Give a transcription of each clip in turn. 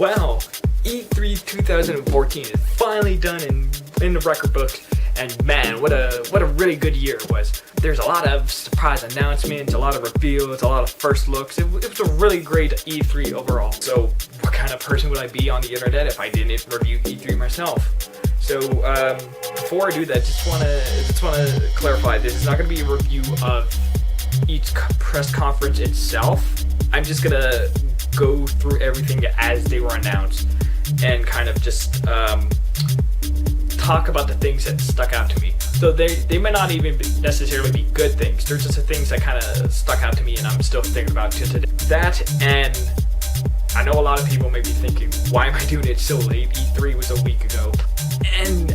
Well, E3 2014 is finally done in the record books, and man, what a really good year it was. There's a lot of surprise announcements, a lot of reveals, a lot of first looks. It was a really great E3 overall. So what kind of person would I be on the internet if I didn't review E3 myself? So before I do that, just wanna clarify, this is not gonna be a review of each press conference itself. I'm just gonna go through everything as they were announced and kind of just talk about the things that stuck out to me. So they may not even necessarily be good things. They're just the things that kind of stuck out to me and I'm still thinking about to today. That, and I know a lot of people may be thinking, why am I doing it so late? E3 was a week ago. And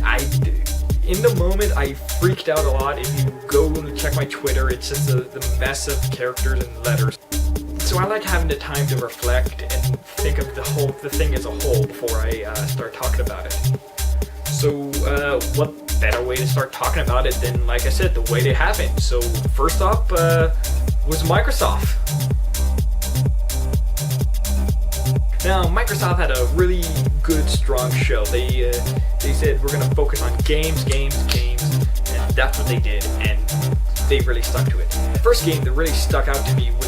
in the moment, I freaked out a lot. If you go and check my Twitter, it's just the mess of characters and letters. So I like having the time to reflect and think of the thing as a whole before I start talking about it. So what better way to start talking about it than, like I said, the way it happened. So first up was Microsoft. Now, Microsoft had a really good, strong show. They said we're going to focus on games, and that's what they did, and they really stuck to it. The first game that really stuck out to me was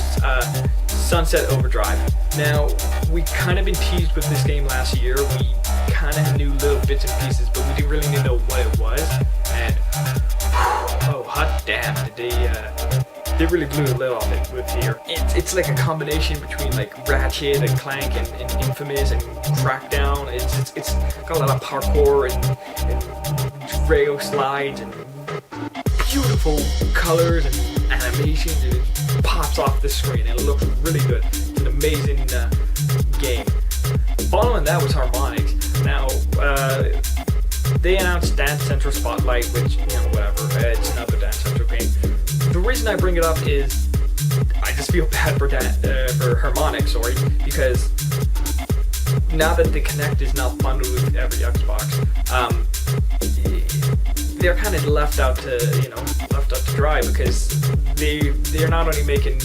Sunset Overdrive. Now, we kind of been teased with this game last year. We kind of knew little bits and pieces, but we didn't really know what it was, and oh, hot damn, did they really blew the lid off it with here. It's like a combination between like Ratchet and Clank and Infamous and Crackdown. It's got a lot of parkour and rail slides and beautiful colors and animations. It pops off the screen and it looks really good. It's an amazing game. Following that was Harmonix. Now, they announced Dance Central Spotlight, which, whatever, it's another Dance Central game. The reason I bring it up is I just feel bad for Harmonix, because now that the Kinect is now bundled with every Xbox, they're kind of left out to dry, because they're not only making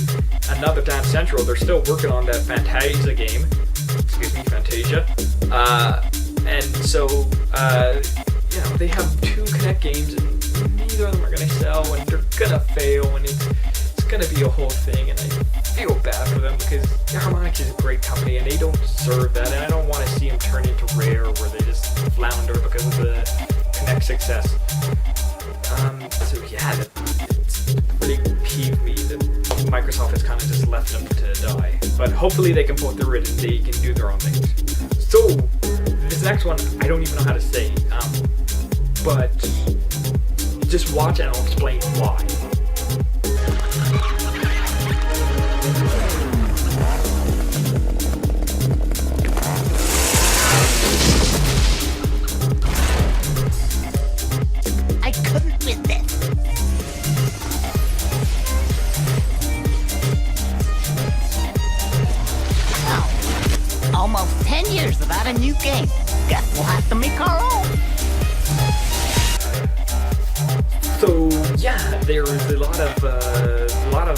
another Dance Central, they're still working on that Fantasia game. Fantasia. And so, they have two Kinect games, and neither of them are going to sell, and they're going to fail, and it's going to be a whole thing, and I feel bad for them, because Harmonix is a great company, and they don't deserve that, and I don't want to see them turn into Rare, where they just flounder because of the Kinect success. It's really peeved me that Microsoft has kind of just left them to die. But hopefully they can pull through it and they can do their own things. So, this next one, I don't even know how to say, but just watch and I'll explain why. I couldn't with this. Almost 10 years without a new game. Guess we'll have to make our own. So yeah, there was a lot of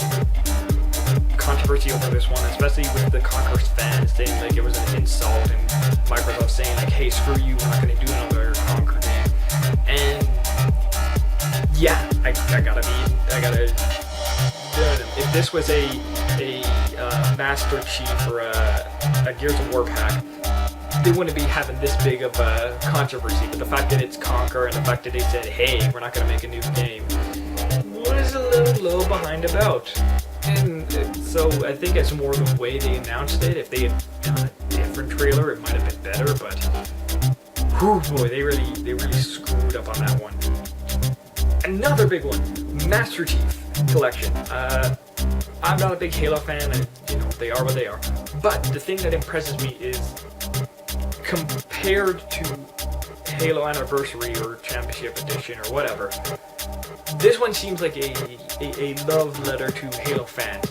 controversy over this one, especially with the Conker's fans saying like it was an insult, and Microsoft saying like, "Hey, screw you, we're not going to do another Conker game." And yeah, I gotta. If this was a Master Chief or a Gears of War pack, they wouldn't be having this big of a controversy. But the fact that it's Conker and the fact that they said, "Hey, we're not going to make a new game," was a little low behind the belt. And so I think it's more the way they announced it. If they had done a different trailer, it might have been better. But whew, boy, they really screwed up on that one. Another big one, Master Chief Collection. I'm not a big Halo fan, and they are what they are. But the thing that impresses me is, compared to Halo Anniversary or Championship Edition or whatever, this one seems like a love letter to Halo fans.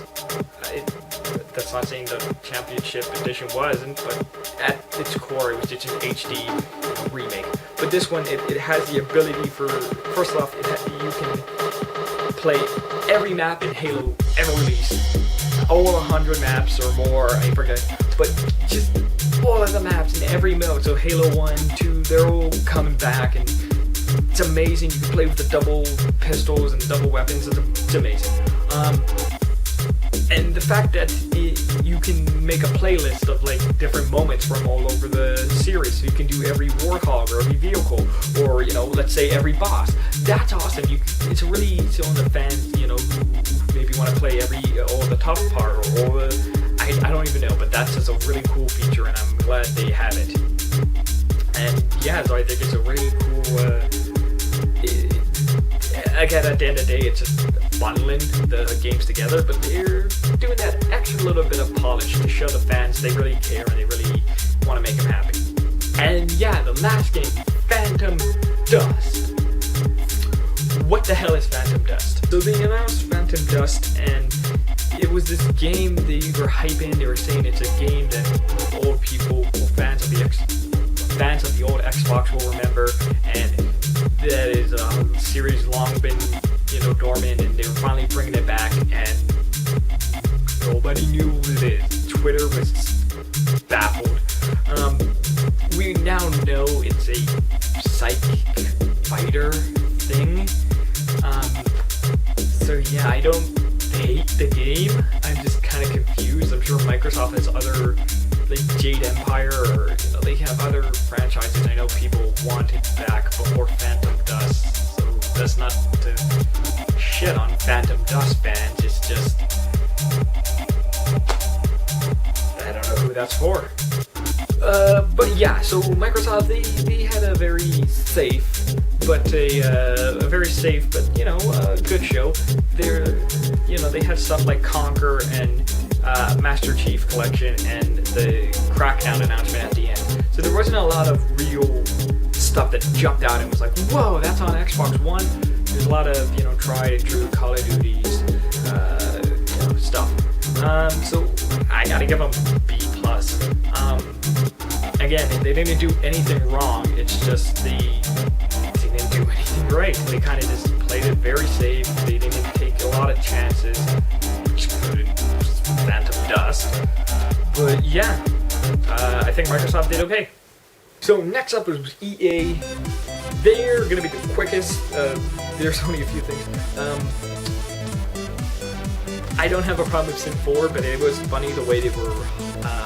That's not saying the Championship Edition wasn't, but at its core, it was just an HD remake. But this one, it has the ability for, first off, you can play every map in Halo ever released. All 100 maps or more, I forget. But just all of the maps in every mode. So Halo 1, 2, they're all coming back, and it's amazing. You can play with the double pistols and double weapons. It's amazing. And the fact that you can make a playlist of like different moments from all over the series, so you can do every warthog or every vehicle, or let's say every boss. That's awesome. It's really on the fans, who maybe want to play all the tough part or all the I don't even know, but that's just a really cool feature, and I'm glad they have it. And yeah, so I think it's a really cool. Again, at the end of the day, it's just bundling the games together, but they're doing that extra little bit of polish to show the fans they really care and they really want to make them happy. And yeah, the last game, Phantom Dust. What the hell is Phantom Dust? So they announced Phantom Dust, and it was this game they were hyping. They were saying it's a game that old people, fans of the old Xbox will remember, and that is a series long been dormant, and they were finally bringing it back, and nobody knew what it is. Twitter was baffled. We now know it's a psychic fighter thing. So yeah, I don't hate the game. I'm just kind of confused. I'm sure Microsoft has other, like Jade Empire, or they have other franchises. I know people want it back before Phantom Dust, so that's not to shit on Phantom Dust fans. It's just I don't know who that's for. But yeah, so Microsoft they had a very safe but a very safe but good show. They had stuff like Conquer and Master Chief Collection and the Crackdown announcement at the end. So there wasn't a lot of real stuff that jumped out and was like, whoa, that's on Xbox One. There's a lot of tried and true Call of Duties stuff. So I gotta give them B+. Again, they didn't do anything wrong. It's just they didn't do anything right. They kind of just played it very safe. They didn't take a lot of chances, which included Phantom Dust. But yeah, I think Microsoft did okay. So next up was EA. They're gonna be the quickest. There's only a few things. I don't have a problem with Sim 4, but it was funny the way they were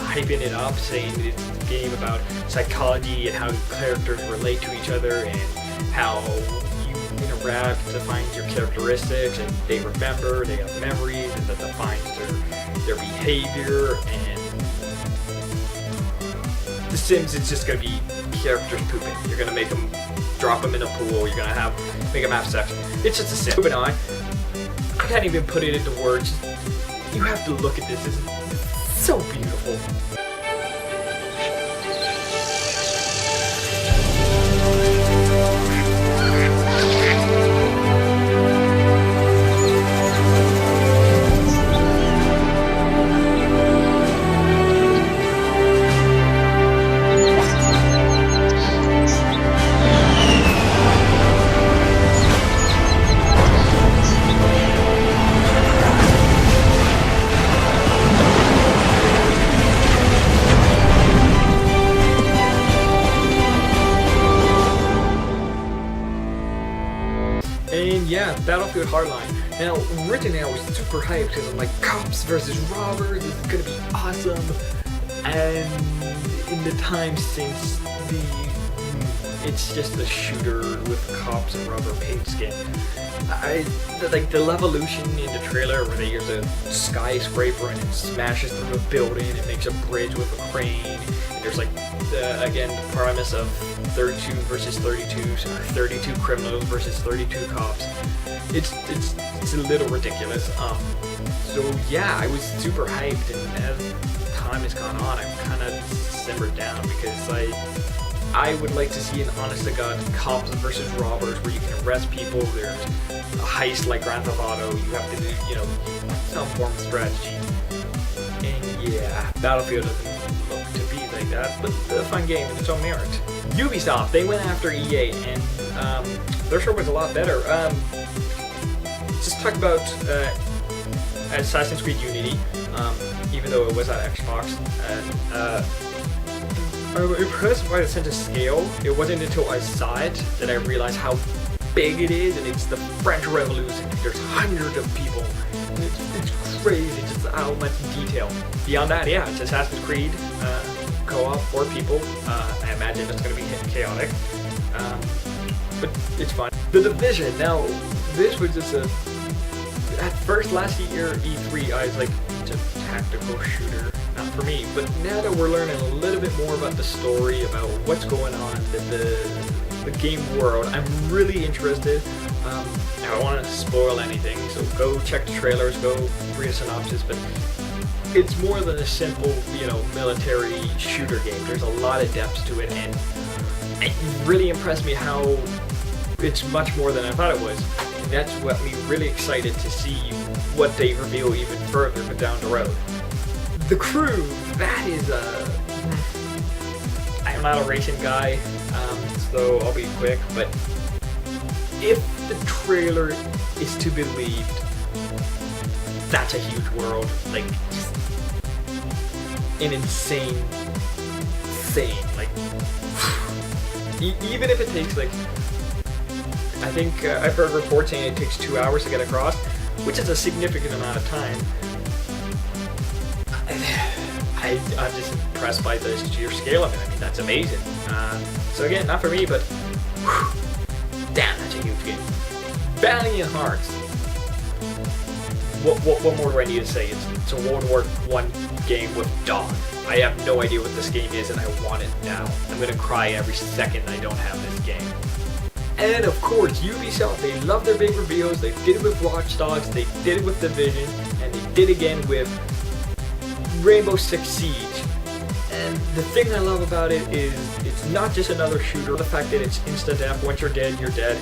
hyping it up, saying it's a game about psychology and how characters relate to each other and how you interact defines your characteristics, and they remember, they have memories, and that defines their behavior. And The Sims, it's just gonna be characters pooping. You're gonna make them drop them in a pool. You're gonna make them have sex. It's just a Sim. Moving on. I can't even put it into words. You have to look at this. It's so beautiful. And yeah, Battlefield Hardline. Now, originally I was super hyped because I'm like, cops versus robbers, this is gonna be awesome. And in the time since, it's just a shooter with cops and rubber paint skin. The Levolution in the trailer where they use a skyscraper and it smashes through a building, it makes a bridge with a crane. And there's again, the premise of 32 versus 32, so 32 criminals versus 32 cops. It's a little ridiculous. So yeah, I was super hyped, and as time has gone on, I've kind of simmered down because I would like to see an honest-to-God cops versus robbers where you can arrest people. There's a heist like Grand Theft Auto. You have to do, some form of strategy. And yeah, Battlefield doesn't look to be like that, but a fun game in its own merit. Ubisoft, they went after EA, and their show was a lot better. Just talk about Assassin's Creed Unity, even though it was on Xbox. I'm impressed by the sense of scale. It wasn't until I saw it that I realized how big it is, and it's the French Revolution. There's hundreds of people. And it's crazy just how much detail. Beyond that, yeah, it's Assassin's Creed, co-op, 4 people. I imagine it's going to be chaotic, but it's fun. The Division. Now, this was just at first last year E3, I was like, it's a tactical shooter, not for me. But now that we're learning a little bit more about the story, about what's going on, the game world, I'm really interested. I don't want to spoil anything, so go check the trailers, go read a synopsis, but it's more than a simple, military shooter game. There's a lot of depth to it, and it really impressed me how it's much more than I thought it was. And that's what me really excited to see what they reveal even further down the road. The Crew, that is I'm not a racing guy, so I'll be quick, but if the trailer is to be believed, that's a huge world, like just an insane, like even if it takes like, I think I've heard reports saying it takes 2 hours to get across, which is a significant amount of time. I'm just impressed by the sheer scale of it. I mean, that's amazing. So again, not for me, but damn, that's a huge game. Valiant Hearts. What more do I need to say? It's a World War I game with dog. I have no idea what this game is, and I want it now. I'm gonna cry every second I don't have this game. And of course, Ubisoft, they love their big reveals. They did it with Watch Dogs, they did it with Division, and they did again with Rainbow Six Siege. And the thing I love about it is it's not just another shooter. The fact that it's insta-death, once you're dead, you're dead.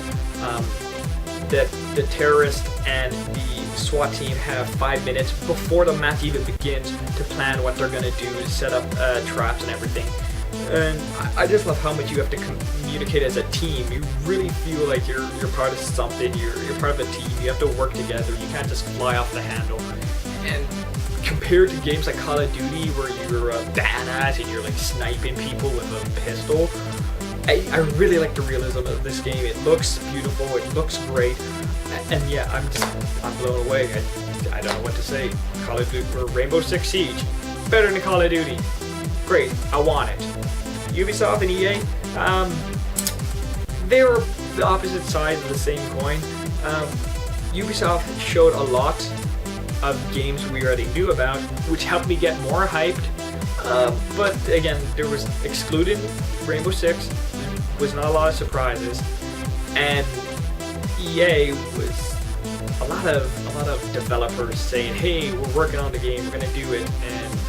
That the terrorist and the SWAT team have 5 minutes before the match even begins to plan what they're gonna do, to set up traps and everything. And I just love how much you have to communicate as a team. You really feel like you're part of something. You're part of a team. You have to work together. You can't just fly off the handle. And compared to games like Call of Duty, where you're a badass and you're like sniping people with a pistol, I really like the realism of this game. It looks beautiful. It looks great. And yeah, I'm blown away. I don't know what to say. Call of Duty or Rainbow Six Siege, better than Call of Duty. Great, I want it. Ubisoft and EA, they were the opposite sides of the same coin. Ubisoft showed a lot of games we already knew about, which helped me get more hyped. But again, there was excluding Rainbow Six, was not a lot of surprises, and EA was a lot of developers saying, "Hey, we're working on the game, we're gonna do it," and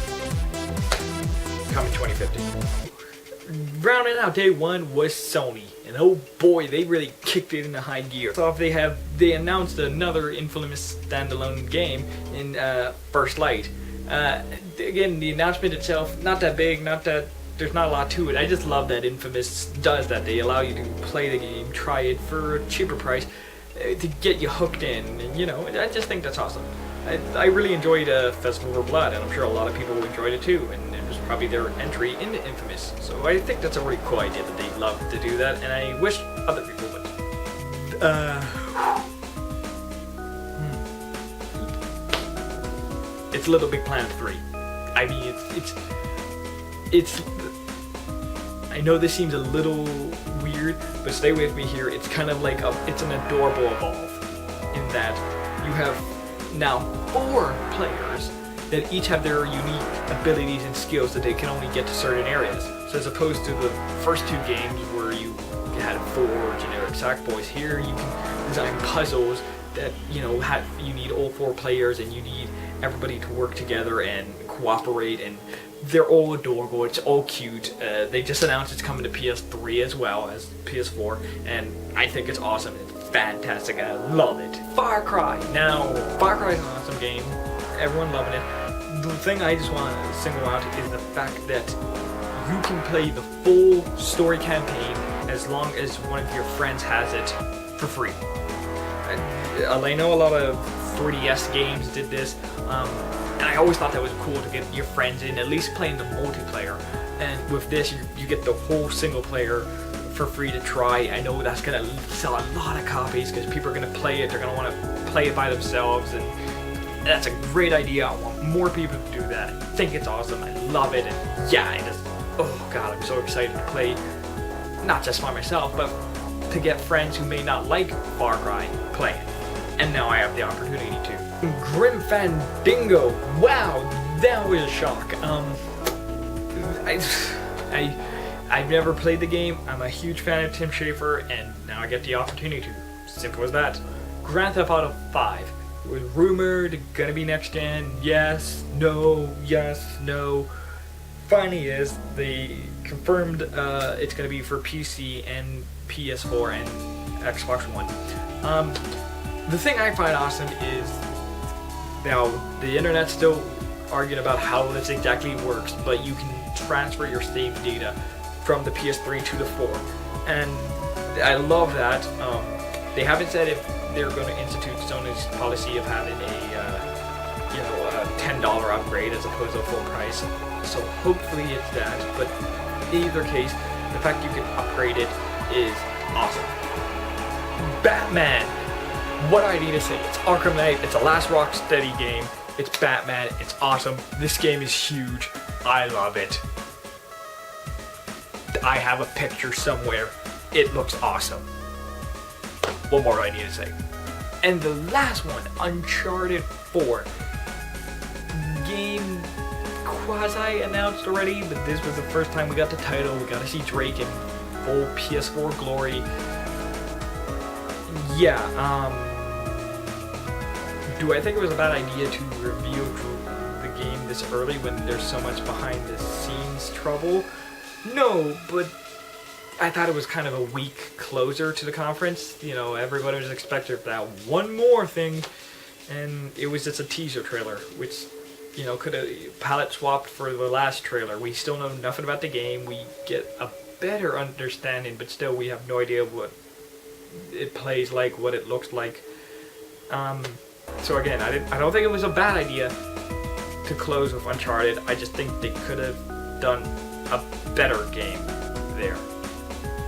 coming 2015. Rounding out day one was Sony, and oh boy, they really kicked it into high gear. So they announced another infamous standalone game in First Light. Again, the announcement itself, not that big, there's not a lot to it. I just love that Infamous does that. They allow you to play the game, try it for a cheaper price, to get you hooked in, and I just think that's awesome. I really enjoyed Festival for Blood, and I'm sure a lot of people enjoyed it too, and it was probably their entry into Infamous. So I think that's a really cool idea that they love to do that, and I wish other people would. It's Little Big Planet 3. I mean, it's I know this seems a little weird, but stay with me here. It's kind of like it's an adorable evolve in that you have now 4 players that each have their unique abilities and skills that they can only get to certain areas. So as opposed to the first 2 games where you had 4 generic Sackboys, here you can design puzzles that you need all 4 players, and you need everybody to work together and cooperate, and they're all adorable. It's all cute. They just announced it's coming to PS3 as well as PS4, and I think it's awesome. It's fantastic. I love it. Far Cry. Now, Far Cry is an awesome game. Everyone loving it. the thing I just want to single out is the fact that you can play the full story campaign as long as one of your friends has it for free. I know a lot of 3DS games did this, and I always thought that was cool to get your friends in, at least playing the multiplayer. And with this, you get the whole single player for free to try. I know that's gonna sell a lot of copies because people are gonna play it. They're gonna want to play it by themselves, and that's a great idea. I want more people to do that. I think it's awesome. I love it, and yeah, I just, oh god, I'm so excited to play. Not just by myself, but to get friends who may not like Far Cry play it. And now I have the opportunity to. Grim Fandango. Wow, that was a shock. I've never played the game. I'm a huge fan of Tim Schafer, and now I get the opportunity to. Simple as that. Grand Theft Auto 5. It was rumored gonna be next gen. Yes, no, yes, no. Finally is. They confirmed it's gonna be for PC and PS4 and Xbox One. The thing I find awesome is now the internet's still arguing about how this exactly works, but you can transfer your save data from the PS3 to the 4, and I love that. They haven't said if they're going to institute Sony's policy of having a $10 upgrade as opposed to full price. So hopefully it's that. But in either case, the fact you can upgrade it is awesome. Batman. What do I need to say? It's Arkham Knight. It's a last Rocksteady game. It's Batman. It's awesome. This game is huge. I love it. I have a picture somewhere. It looks awesome. What more do I need to say? And the last one, Uncharted 4. Game quasi-announced already, but this was the first time we got the title. We got to see Drake in full PS4 glory. Yeah, do I think it was a bad idea to reveal the game this early when there's so much behind the scenes trouble? No, but I thought it was kind of a weak closer to the conference. You know, everybody was expecting that one more thing, and it was just a teaser trailer, which, you know, could have palette swapped for the last trailer. We still know nothing about the game. We get a better understanding, but still we have no idea what it plays like, what it looks like. So again, I don't think it was a bad idea to close with Uncharted. I just think they could have done a better game there.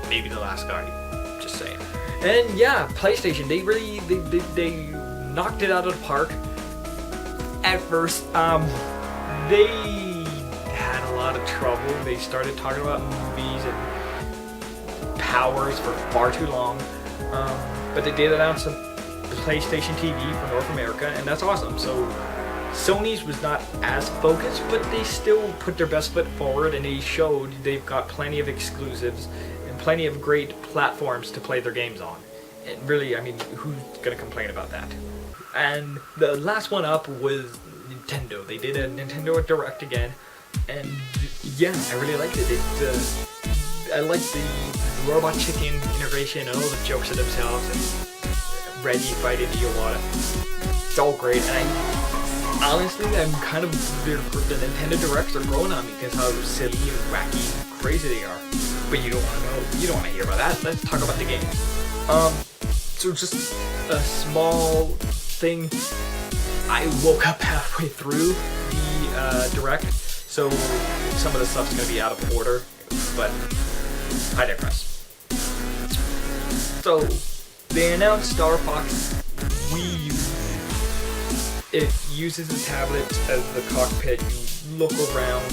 Maybe The Last Guardian, just saying. And yeah, PlayStation, they knocked it out of the park. At first, they had a lot of trouble. They started talking about movies and powers for far too long. But they did announce a PlayStation TV for North America, and that's awesome. So Sony's was not as focused, but they still put their best foot forward, and they showed they've got plenty of exclusives and plenty of great platforms to play their games on. And really, I mean, who's gonna complain about that? And the last one up was Nintendo. They did a Nintendo Direct again, and yeah, I really liked it. I like the Robot Chicken integration and all the jokes of themselves, and Reggie fighting Iwata. It's all great, and honestly, I'm kind of, the Nintendo Directs are growing on me because how silly and wacky and crazy they are. But you don't want to know, you don't want to hear about that. Let's talk about the game. So just a small thing. I woke up halfway through the Direct, so some of the stuff's going to be out of order, but I digress. So, they announced Star Fox Wii U. It uses a tablet as the cockpit. You look around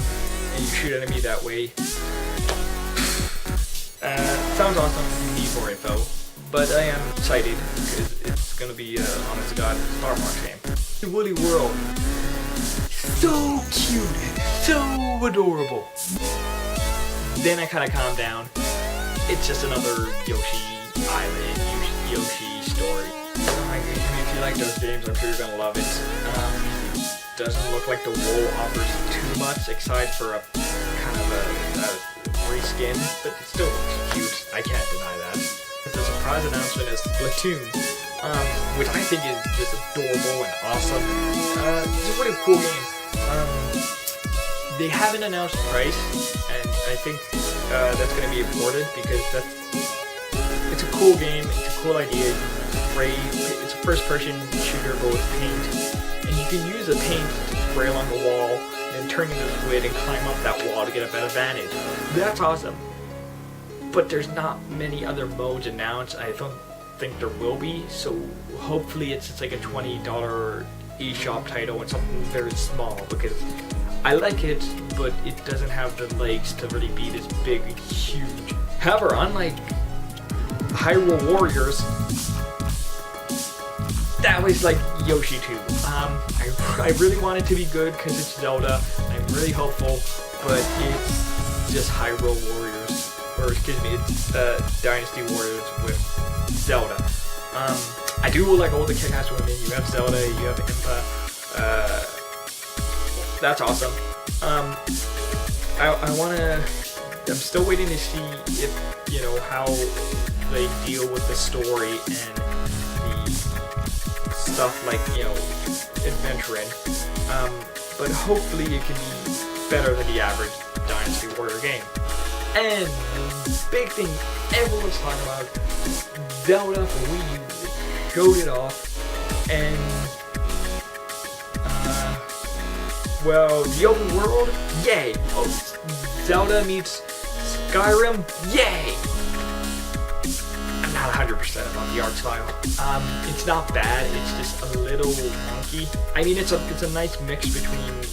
and you shoot enemy that way. Sounds awesome. Need more info, but I am excited because it's gonna be honest to God Star Fox game. Woolly World, so cute, so adorable. Then I kind of calmed down. It's just another Yoshi Island, Yoshi story. If you like those games, I'm sure you're gonna love it. Doesn't look like the WoW offers too much, aside for a kind of a reskin, but it still looks cute. I can't deny that. The surprise announcement is Splatoon, which I think is just adorable and awesome. It's a really cool game. They haven't announced price, and I think that's going to be important because it's a cool game, it's a cool idea. It's a first-person shooter but with paint, and you can use the paint to spray along the wall and turn into a squid and climb up that wall to get a better vantage. That's awesome. But there's not many other modes announced. I don't think there will be, so hopefully it's just like a $20 eShop title and something very small, because I like it, but it doesn't have the legs to really be this big, huge. However, unlike Hyrule Warriors, that was like Yoshi 2. I really want it to be good because it's Zelda. I'm really hopeful, but it's just Hyrule Warriors, or excuse me, it's Dynasty Warriors with Zelda. I do like all the kick-ass women. You have Zelda, you have Impa. That's awesome. I'm still waiting to see if, you know, how they deal with the story and the stuff like, you know, adventuring. But hopefully it can be better than the average Dynasty Warrior game. And the big thing everyone's talking about, Zelda for Wii U showed it off, and well, the open world, yay! Oh, Zelda meets Skyrim, yay! I'm not 100% about the art style. It's not bad, it's just a little wonky. I mean, it's a nice mix between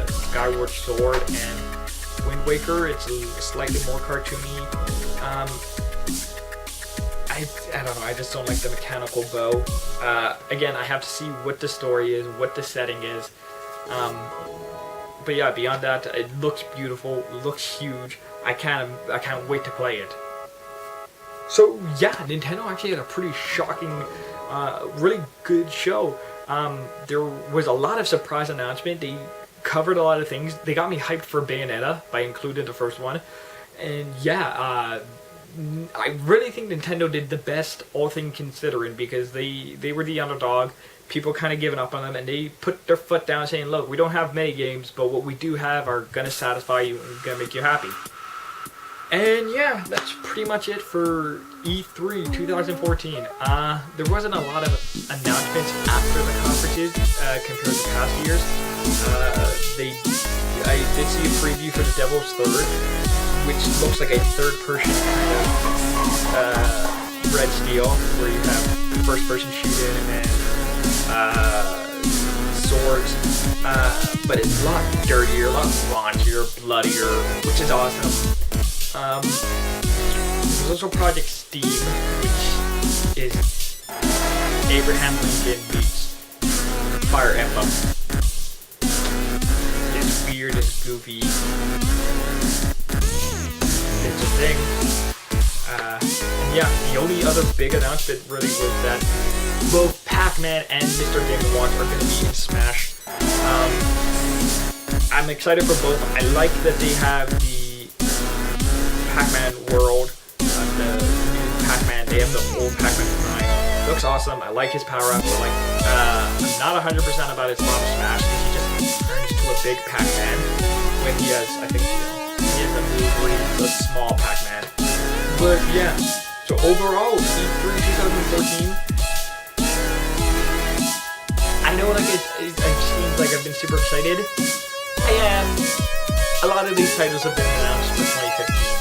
Skyward Sword and Wind Waker. It's slightly more cartoony. I don't know, I just don't like the mechanical bow. Again, I have to see what the story is, what the setting is. But yeah, beyond that, it looks beautiful, it looks huge. I can't wait to play it. So yeah, Nintendo actually had a pretty shocking, really good show. There was a lot of surprise announcement. They covered a lot of things. They got me hyped for Bayonetta by including the first one. And yeah, I really think Nintendo did the best, all things considering, because they were the underdog. People kind of giving up on them, and they put their foot down saying, look, we don't have many games, but what we do have are going to satisfy you and going to make you happy. And yeah, that's pretty much it for E3 2014. There wasn't a lot of announcements after the conferences compared to past years. I did see a preview for the Devil's Third, which looks like a third-person kind of Red Steel, where you have first-person shooting and swords, but it's a lot dirtier, a lot raunchier, bloodier, which is awesome. There's also Project Steam, which is Abraham Lincoln meets Fire Emblem. It's weird, it's goofy. It's a thing. And yeah, the only other big announcement really was that both Pac-Man and Mr. Game & Watch are going to be in Smash. I'm excited for both. I like that they have the Pac-Man world, the new Pac-Man. They have the old Pac-Man design. Looks awesome. I like his power-up. But like, I'm not 100% about his Bomb Smash, because he just turns to a big Pac-Man when he has, I think, he has a move where he's a small Pac-Man. But yeah, so overall, E3 2014. I know, like, it seems like I've been super excited. I am. A lot of these titles have been announced for 2015.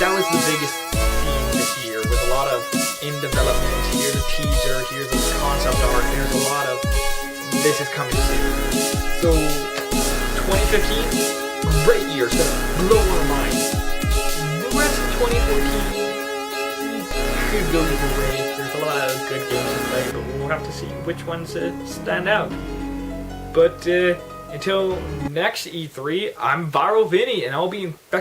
That was the biggest theme this year, with a lot of in development. Here's a teaser, here's a concept art, there's a lot of this is coming soon. So, 2015, great year, it's gonna blow our minds. The rest of 2014 could go either way. There's a lot of good games to play, but we'll have to see which ones stand out. But until next E3, I'm Viral Vinnie, and I'll be back